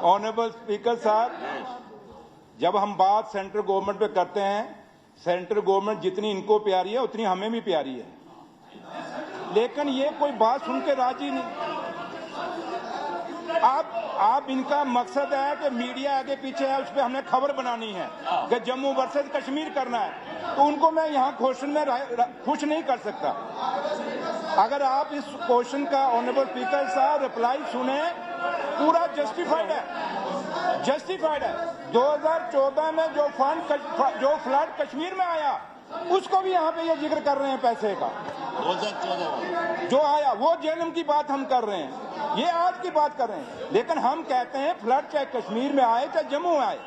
Honourable speaker साहब, जब हम बात सेंट्रल गवर्नमेंट पे करते हैं, सेंट्रल गवर्नमेंट जितनी इनको प्यारी है उतनी हमें भी प्यारी है, लेकिन ये कोई बात सुन के राजी नहीं। आप इनका मकसद है कि मीडिया आगे पीछे है, उस पर हमने खबर बनानी है कि जम्मू वर्सेस कश्मीर करना है, तो उनको मैं यहाँ क्वेश्चन में खुश नहीं कर सकता। अगर आप इस क्वेश्चन का ऑनरेबल स्पीकर साहब रिप्लाई सुने, पूरा जस्टिफाइड है। 2014 में जो फ्लड कश्मीर में आया, उसको भी यहाँ पे ये जिक्र कर रहे हैं पैसे का। 2014 जो आया वो जेएलएम की बात हम कर रहे हैं, ये आज की बात कर रहे हैं, लेकिन हम कहते हैं फ्लड चाहे कश्मीर में आए चाहे जम्मू में आए,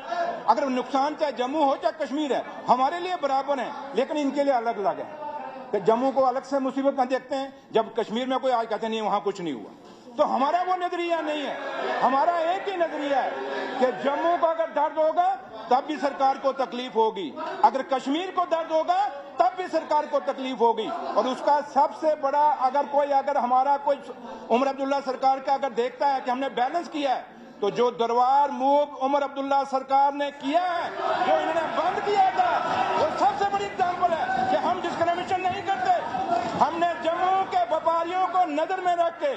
अगर नुकसान चाहे जम्मू हो चाहे कश्मीर है, हमारे लिए बराबर है, लेकिन इनके लिए अलग अलग है। कि जम्मू को अलग से मुसीबत में देखते हैं, जब कश्मीर में कोई आज कहते नहीं वहां कुछ नहीं हुआ। तो हमारा वो नजरिया नहीं है, हमारा एक ही नजरिया है कि जम्मू को अगर दर्द होगा तब भी सरकार को तकलीफ होगी, अगर कश्मीर को दर्द होगा तब भी सरकार को तकलीफ होगी। और उसका सबसे बड़ा अगर हमारा कोई उमर अब्दुल्ला सरकार का अगर देखता है कि हमने बैलेंस किया है, तो जो दरबार मूव उमर अब्दुल्ला सरकार ने किया है, जो इन्होंने बंद किया था, वो सबसे बड़ी एग्जाम्पल है कि हम डिस्क्रिमिनेशन नहीं करते। हमने जम्मू के व्यापारियों को नजर में रख के,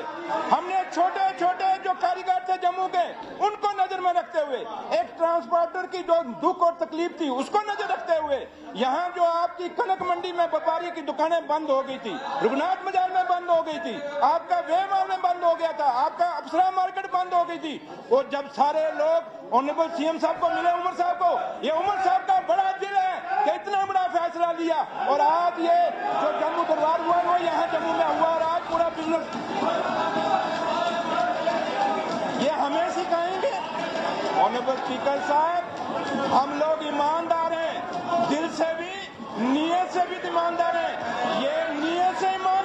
हमने छोटे छोटे जो कारीगर थे जम्मू के, उनको नजर में रखते हुए, एक ट्रांसपोर्टर की जो दुख और तकलीफ थी उसको नजर रखते हुए, यहाँ जो आपकी कनक मंडी में व्यापारी की दुकानें बंद हो गई थी, रघुनाथ बाजार में बंद हो गई थी, आपका वेमाल में बंद हो गया था, आपका अप्सरा मार्केट बंद हो गई थी, वो जब सारे लोग ऑनरेबल सीएम साहब को मिले, उमर साहब को, ये उमर साहब का बड़ा दिल है कि इतना बड़ा फैसला लिया, और आज ये जो जम्मू दरबार हुआ वो यहाँ जम्मू में हुआ, और आज पूरा बिजनेस ये हमें सिखाएंगे। ऑनरेबल स्पीकर साहब, हम लोग ईमानदार हैं, दिल से भी नीयत से भी ईमानदार हैं, ये नीयत से ईमान